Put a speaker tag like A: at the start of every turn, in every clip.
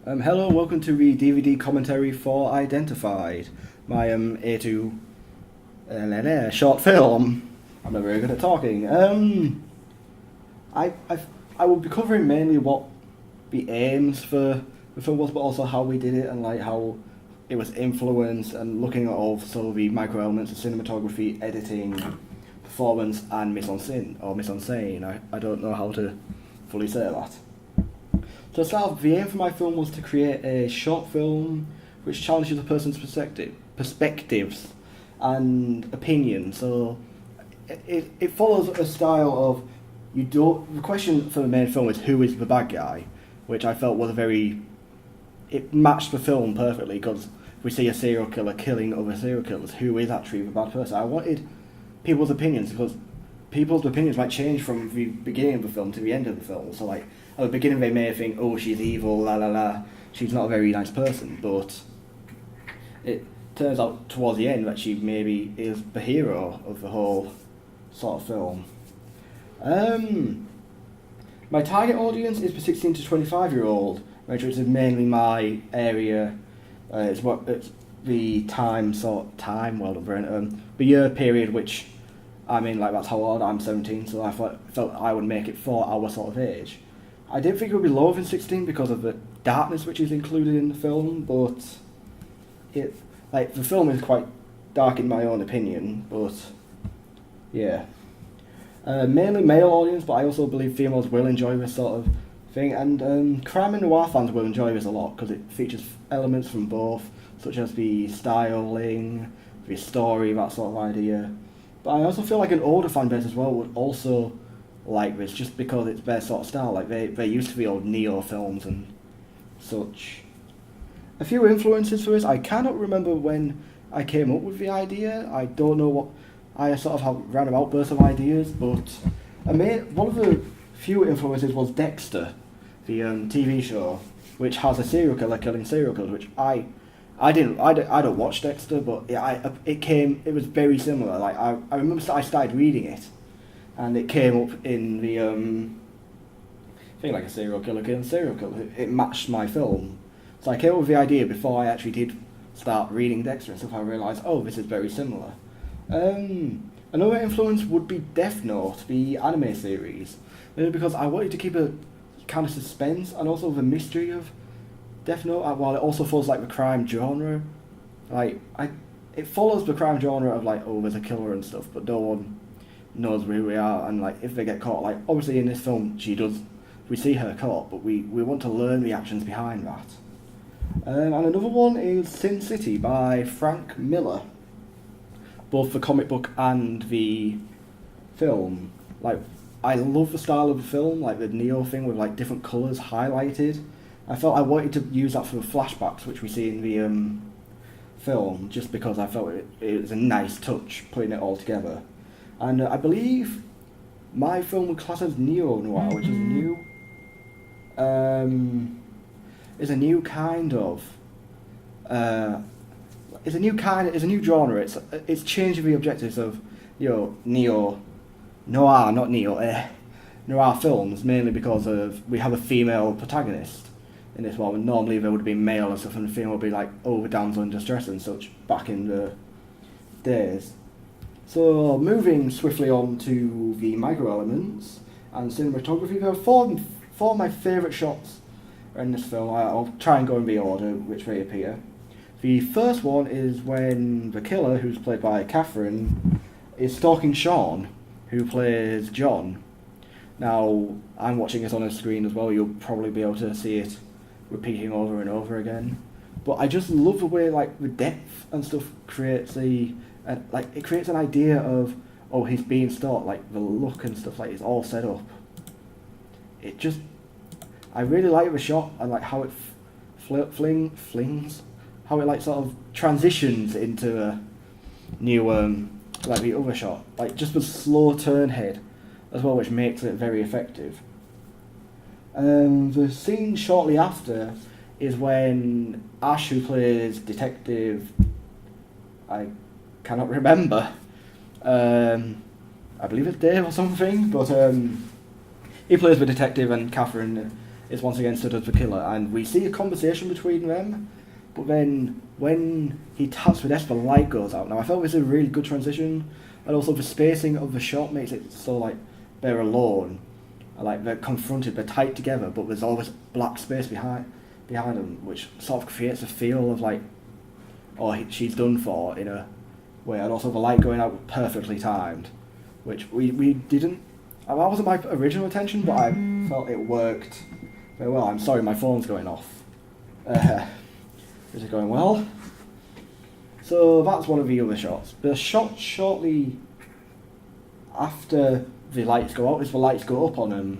A: Hello, welcome to the DVD commentary for Identified, my A2 short film. I'm not very good at talking. I will be covering mainly what the aims for the film was, but also how we did it and like how it was influenced, and looking at also the micro elements of cinematography, editing, performance, and mise en scène or mise en scène. I don't know how to fully say that. So to start off, the aim for my film was to create a short film which challenges a person's perspectives and opinions. So it follows a style of the question for the main film is who is the bad guy, which I felt was it matched the film perfectly, because we see a serial killer killing other serial killers. Who is actually the bad person? I wanted people's opinions, because people's opinions might change from the beginning of the film to the end of the film. So like at the beginning they may think, oh, she's evil, la la la, she's not a very nice person, but it turns out towards the end that she maybe is the hero of the whole sort of film. My target audience is the 16 to 25-year-old, which is mainly my area. It's the the year period which I'm in, like that's how old I'm 17, so I felt I would make it for our sort of age. I didn't think it would be lower than 16 because of the darkness which is included in the film, but the film is quite dark in my own opinion, but yeah. Mainly male audience, but I also believe females will enjoy this sort of thing, and crime and noir fans will enjoy this a lot because it features elements from both, such as the styling, the story, that sort of idea. But I also feel like an older fan base as well would also like this, just because it's their sort of style. Like they're used to the old Neo films and such. A few influences for this. I cannot remember when I came up with the idea. I don't know what. I sort of have roundabout bursts of ideas, but one of the few influences was Dexter, the TV show, which has a serial killer killing serial killers, which I don't watch Dexter, but it was very similar. Like I remember I started reading it, and it came up in the thing like a serial killer killing serial killer. It matched my film, so I came up with the idea before I actually did start reading Dexter and stuff. I realised, oh, this is very similar. Another influence would be Death Note, the anime series, mainly because I wanted to keep a kind of suspense and also the mystery of Death Note, while it also follows like the crime genre. It follows the crime genre of like, oh, there's a killer and stuff, but no one knows who we are, and like if they get caught, like obviously in this film we see her caught, but we want to learn the actions behind that. And another one is Sin City by Frank Miller, both the comic book and the film. Like I love the style of the film, like the Neo thing with like different colours highlighted. I felt I wanted to use that for the flashbacks which we see in the film, just because I felt it was a nice touch putting it all together. And I believe my film was classed as neo-noir, which is a new kind of it's a new genre. It's changing the objectives of neo noir, not neo noir films, mainly because we have a female protagonist in this one. And normally there would be male and stuff, and the female would be like over damsel in distress and such back in the days. So moving swiftly on to the micro elements and cinematography, there are four of my favourite shots in this film. I'll try and go in the order which they appear. The first one is when the killer, who's played by Catherine, is stalking Sean, who plays John. Now, I'm watching this on a screen as well. You'll probably be able to see it repeating over and over again. But I just love the way like the depth and stuff creates it creates an idea of, oh, he's being stalked. Like the look and stuff, like it's all set up. I really like the shot and like how it flings. How it like sort of transitions into a new like the other shot, like just the slow turn head as well, which makes it very effective. The scene shortly after is when Ash, who plays Detective, I cannot remember, I believe it's Dave or something, but he plays the detective, and Catherine is once again stood as the killer, and we see a conversation between them. But then when he taps with S, the light goes out. Now I felt this was a really good transition, and also the spacing of the shot makes it so like they're alone, like they're confronted, they're tight together, but there's always black space behind them, which sort of creates a feel of like, oh, she's done for in a way, and also the light going out perfectly timed, which we didn't. That wasn't my original intention, but I felt it worked very well. I'm sorry, my phone's going off. Is it going well? So that's one of the other shots. The shot shortly after the lights go out is the lights go up on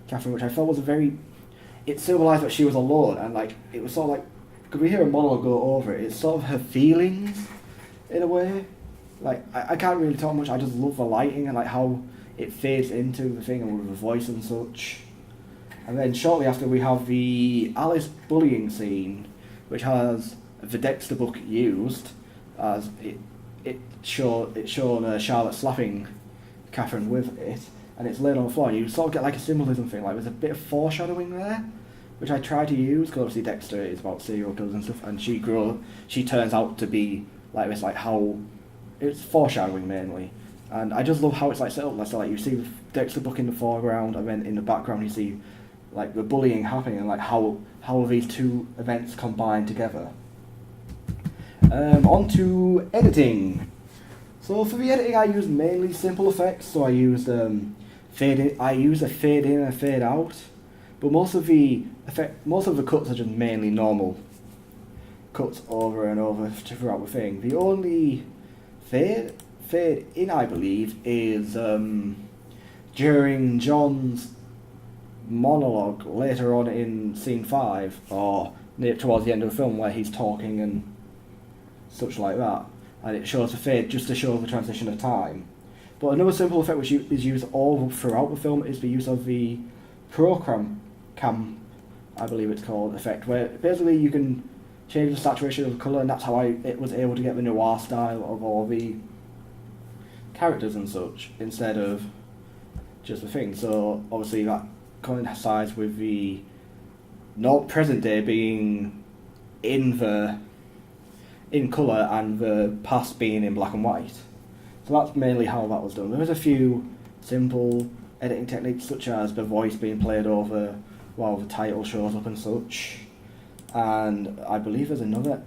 A: Catherine, which I felt was a very... It symbolised that she was alone, and like it was sort of like... Could we hear a monologue go over it? It's sort of her feelings, in a way. Like, I can't really talk much, I just love the lighting and like how it fades into the thing and with the voice and such. And then shortly after we have the Alice bullying scene, which has the Dexter book used, as it's shown Charlotte slapping Catherine with it, and it's laid on the floor. You sort of get like a symbolism thing, like there's a bit of foreshadowing there, which I try to use, because obviously Dexter is about serial killers and stuff, and she turns out to be like this, like how it's foreshadowing mainly. And I just love how it's like set up. So like you see the Dexter book in the foreground, and then in the background you see like the bullying happening, and like how these two events combine together. On to editing. So for the editing, I used mainly simple effects. So I used fade in. I used a fade in and a fade out, but most of the cuts are just mainly normal cuts over and over throughout the thing. The only fade in, I believe, is during John's monologue later on in scene 5, or near towards the end of the film, where he's talking and such like that, and it shows the fade just to show the transition of time. But another simple effect which is used all throughout the film is the use of the program cam, I believe it's called, effect, where basically you can change the saturation of the colour, and that's how it was able to get the noir style of all the characters and such, instead of just the thing. So obviously that coincides with the not present day being in colour and the past being in black and white. So that's mainly how that was done. There was a few simple editing techniques, such as the voice being played over while the title shows up and such. And I believe there's another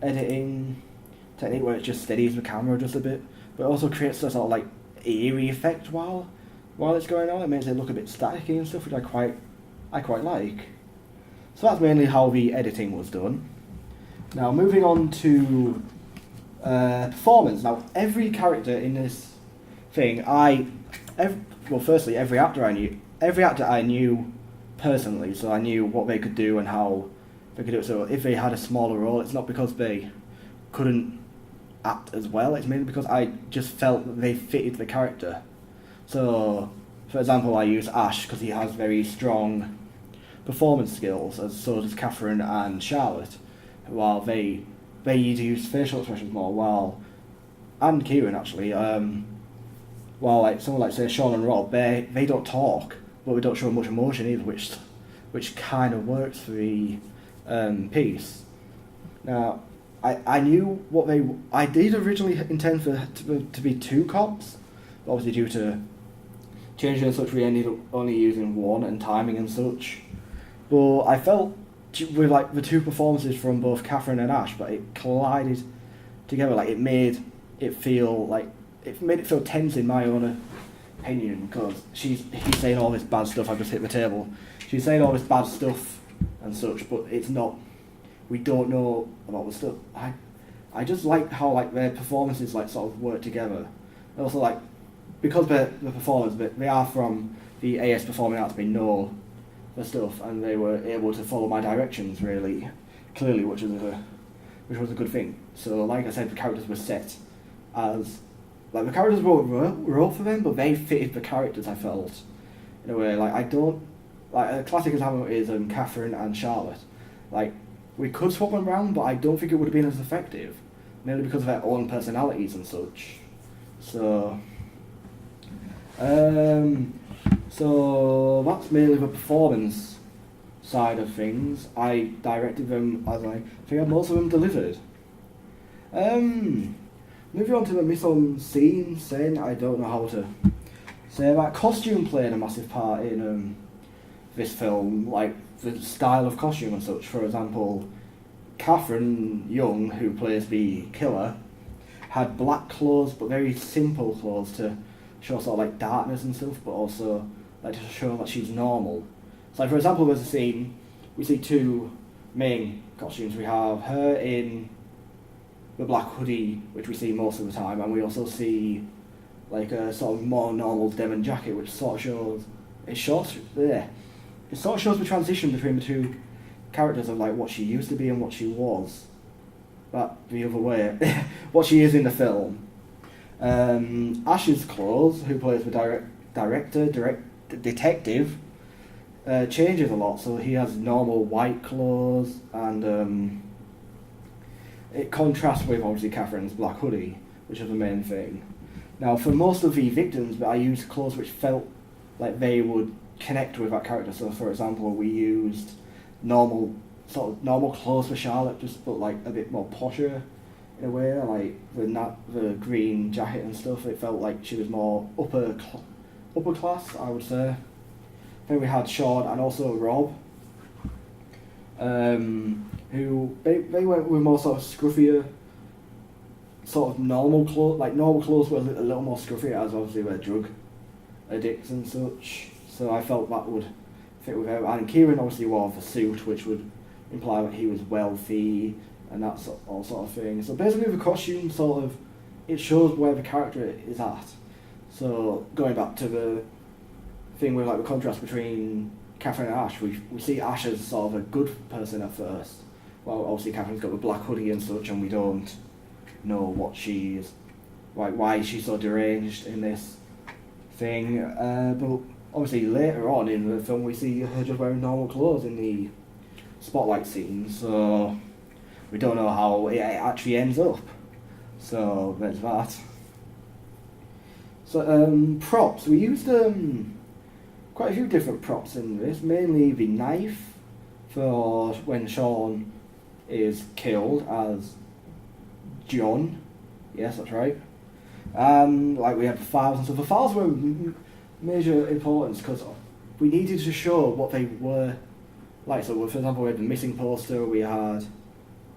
A: editing technique where it just steadies the camera just a bit, but it also creates a sort of like eerie effect while it's going on. It makes it look a bit staticky and stuff, which I quite like. So that's mainly how the editing was done. Now moving on to performance. Now every character in this thing, every actor I knew personally, so I knew what they could do and how they could do it. So if they had a smaller role, it's not because they couldn't act as well, it's mainly because I just felt that they fitted the character. So, for example, I use Ash because he has very strong performance skills, as so does Catherine and Charlotte, while they need to use facial expressions more, and Kieran actually, while like someone like say Sean and Rob, they don't talk, but they don't show much emotion either, which kind of works for the piece. Now, I knew I did originally intend for to be 2 cops, but obviously due to changing and such, we ended up only using 1 and timing and such. But I felt with like the 2 performances from both Catherine and Ash, but it collided together. Like it made it feel tense in my own opinion, because he's saying all this bad stuff. I just hit the table. She's saying all this bad stuff and such, but it's not. We don't know about the stuff. I just like how like their performances like sort of work together. And also like because the performers, they are from the AS Performing Arts, they know the stuff, and they were able to follow my directions really clearly, which was a good thing. So like I said, the characters were set as like the characters were up for them, but they fitted the characters. I felt in a way like I don't like a classic example is Catherine and Charlotte. Like we could swap them around, but I don't think it would have been as effective, mainly because of their own personalities and such. So that's mainly the performance side of things, I directed them as I think most of them delivered. Moving on to the mise-en-scene, saying I don't know how to say that. Costume played a massive part in this film, like the style of costume and such. For example, Catherine Young, who plays the killer, had black clothes, but very simple clothes to show sort of like darkness and stuff, but also like to show that she's normal. So, like, for example, there's a scene, we see two main costumes. We have her in the black hoodie, which we see most of the time, and we also see like a sort of more normal denim jacket, which sort of shows it sort of shows the transition between the two characters of like what she used to be and what she was. That the other way, what she is in the film. Ash's clothes, who plays the detective, changes a lot. So he has normal white clothes, and it contrasts with obviously Catherine's black hoodie, which is the main thing. Now, for most of the victims, I used clothes which felt like they would connect with that character. So, for example, we used normal clothes for Charlotte, just but like a bit more posher in a way. Like the green jacket and stuff, it felt like she was more upper class, I would say. Then we had Sean and also Rob, who they went with more sort of scruffier, sort of normal clothes. Like normal clothes were a little more scruffier, as obviously we're drug addicts and such. So I felt that would fit with her. And Kieran obviously wore the suit, which would imply that he was wealthy and that all sort of thing. So basically the costume sort of, it shows where the character is at. So going back to the thing with like the contrast between Catherine and Ash, we see Ash as sort of a good person at first. Well, obviously Catherine's got the black hoodie and such, and we don't know what she's, like why she's so deranged in this thing. But obviously later on in the film we see her just wearing normal clothes in the spotlight scene, so we don't know how it actually ends up. So there's that. So props, we used quite a few different props in this, mainly the knife for when Sean is killed as John. Yes, that's right. Like we had the files and stuff. The files were major importance because we needed to show what they were like. So, for example, we had the missing poster. We had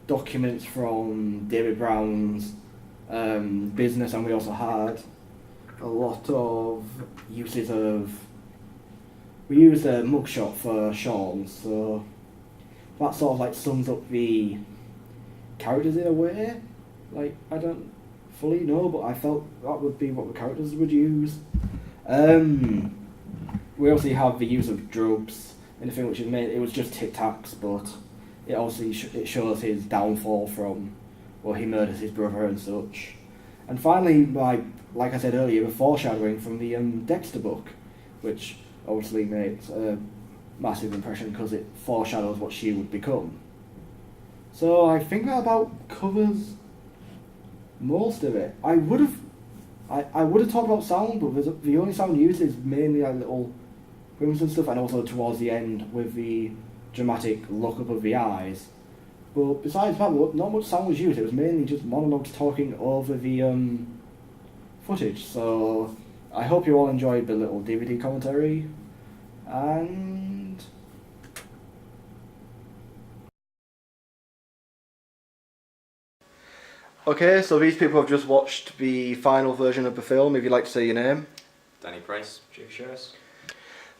A: documents from David Brown's business, and we also had a lot of uses of. We used a mugshot for Sean, so that sort of like sums up the characters in a way. Like, I don't fully know, but I felt that would be what the characters would use. We also have the use of drugs in the thing, which is made. It was just Tic Tacs, but it also it shows his downfall from, well, he murders his brother and such. And finally, like I said earlier, the foreshadowing from the Dexter book, which obviously makes a massive impression because it foreshadows what she would become. So I think that about covers most of it. I would have talked about sound, but the only sound used is mainly like little whims and stuff, and also towards the end with the dramatic look up of the eyes. But besides that, not much sound was used. It was mainly just monologues talking over the footage. So I hope you all enjoyed the little DVD commentary, and okay, so these people have just watched the final version of the film. If you'd like to say your name.
B: Danny Price, Jake Shears.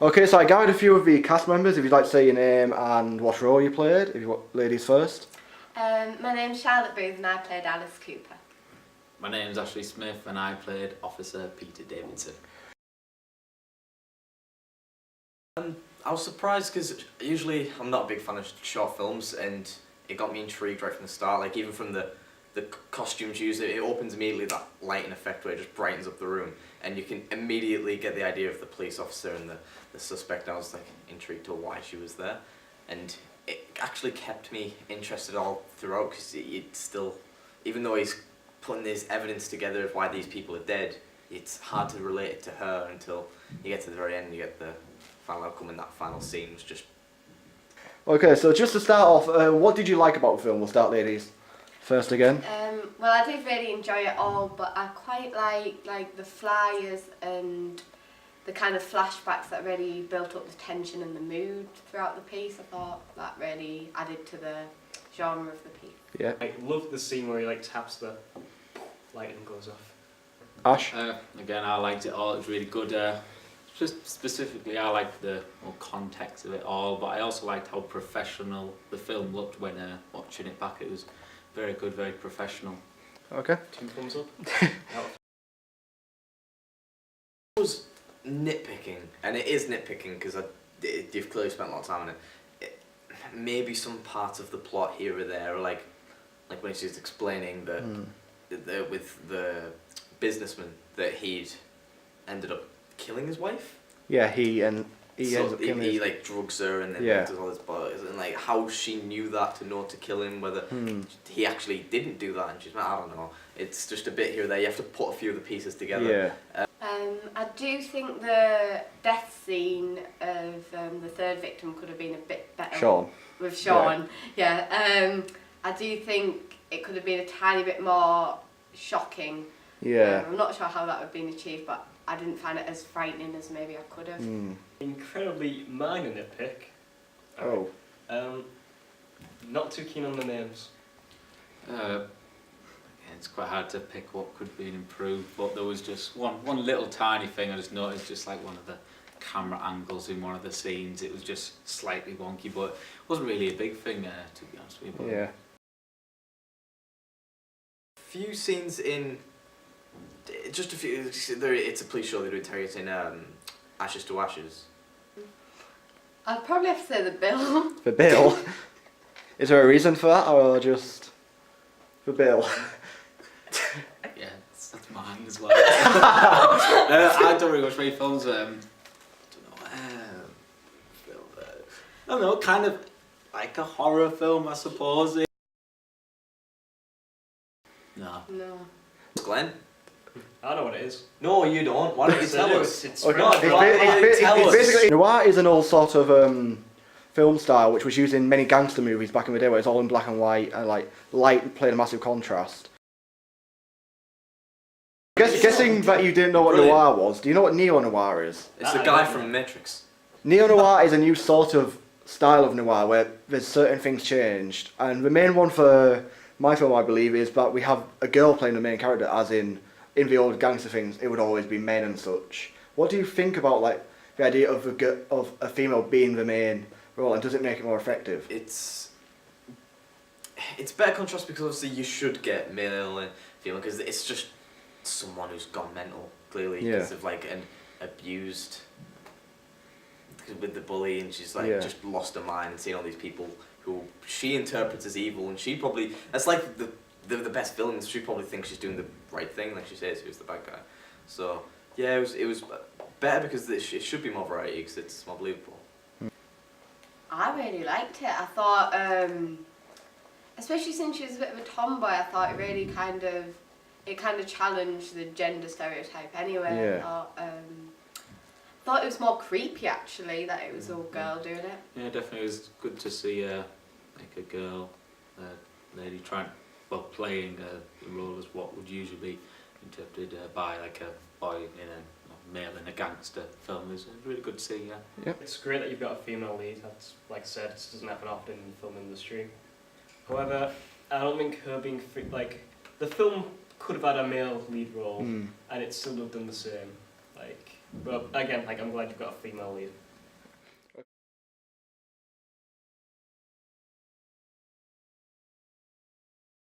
A: Okay, so I gathered a few of the cast members. If you'd like to say your name and what role you played. If you want ladies first.
C: My name's Charlotte Booth and I played Alice Cooper.
B: My name's Ashley Smith and I played Officer Peter Davidson. I was surprised because usually I'm not a big fan of short films, and it got me intrigued right from the start. Like even from the costumes used, it opens immediately, that lighting effect where it just brightens up the room, and you can immediately get the idea of the police officer and the suspect. I was like intrigued to why she was there, and it actually kept me interested all throughout because it's still, even though he's putting this evidence together of why these people are dead, it's hard to relate it to her until you get to the very end. You get the final outcome, and that final scene was just
A: Okay, so just to start off, what did you like about the film? We'll start, ladies. First again.
C: Well, I did really enjoy it all, but I quite like the flyers and the kind of flashbacks that really built up the tension and the mood throughout the piece. I thought that really added to the genre of the piece.
A: Yeah.
D: I love the scene where he like taps the light and goes off.
A: Ash?
E: Again, I liked it all. It was really good. Just specifically, I liked the whole context of it all, but I also liked how professional the film looked when watching it back. It was very good, very professional.
A: Okay.
D: 2 thumbs up.
B: I was nitpicking, and it is nitpicking because you've clearly spent a lot of time on it. Maybe some parts of the plot here or there, or like when she's explaining with the businessman that he'd ended up killing his wife.
A: Yeah, he ends up killing
B: he like drugs her and then
A: Yeah.
B: does all his bodies, and like how she knew that to know to kill him, whether he actually didn't do that, and she's like, I don't know. It's just a bit here or there. You have to put a few of the pieces together.
A: Yeah.
C: I do think the death scene of the third victim could have been a bit better.
A: Sean.
C: With Sean, yeah. I do think it could have been a tiny bit more shocking.
A: Yeah.
C: I'm not sure how that would have been achieved, but I didn't find it as frightening as maybe I could have.
D: Incredibly minor nitpick.
A: Oh.
D: Not too keen on the names.
E: It's quite hard to pick what could be improved, but there was just one little tiny thing I just noticed, just like one of the camera angles in one of the scenes. It was just slightly wonky, but it wasn't really a big thing, to be honest with you. But
A: Yeah.
B: Few scenes in, just a few. It's a police show. They do interrogating Ashes to Ashes.
C: I'd probably have to say the bill.
A: For Bill? Is there a reason for that, or just for Bill?
E: yeah, that's mine as well. I don't really watch many films. I don't know, kind of like a horror film, I suppose. No.
C: No.
B: Glenn?
D: I know what it is.
B: No, you don't. Why don't you tell us?
D: It's
A: Okay.
B: No,
A: It's basically noir is an old sort of film style which was used in many gangster movies back in the day, where it's all in black and white and like light playing a massive contrast. Guessing that you didn't know what
B: Brilliant.
A: noir was, do you know what neo-noir is?
B: It's the guy from Matrix.
A: Neo-noir is a new sort of style of noir where there's certain things changed, and the main one for my film, I believe, is that we have a girl playing the main character, as in the old gangster things it would always be men and such. What do you think about like the idea of a female being the main role, and does it make it more effective?
B: It's better contrast because obviously you should get male and female because it's just someone who's gone mental, clearly, because of like an abused with the bully, and she's like just lost her mind and seeing all these people who she interprets as evil, and she probably, that's like the best villains, she probably thinks she's doing the right thing, like she says, who's the bad guy. So yeah, it was better because it should be more variety because it's more believable.
C: I really liked it. I thought, especially since she was a bit of a tomboy, I thought it really kind of challenged the gender stereotype anyway.
A: Yeah.
C: I thought it was more creepy actually that it was all girl doing it.
E: Yeah, definitely. It was good to see like a girl, lady playing a role as what would usually be interpreted by like a boy in a male in a gangster film. It was really good to see. Yeah.
D: It's great that you've got a female lead. That's, like I said, it doesn't happen often in the film industry. However, I don't think her being the film could have had a male lead role, and it still would have done the same. But again, I'm glad you've got a female lead.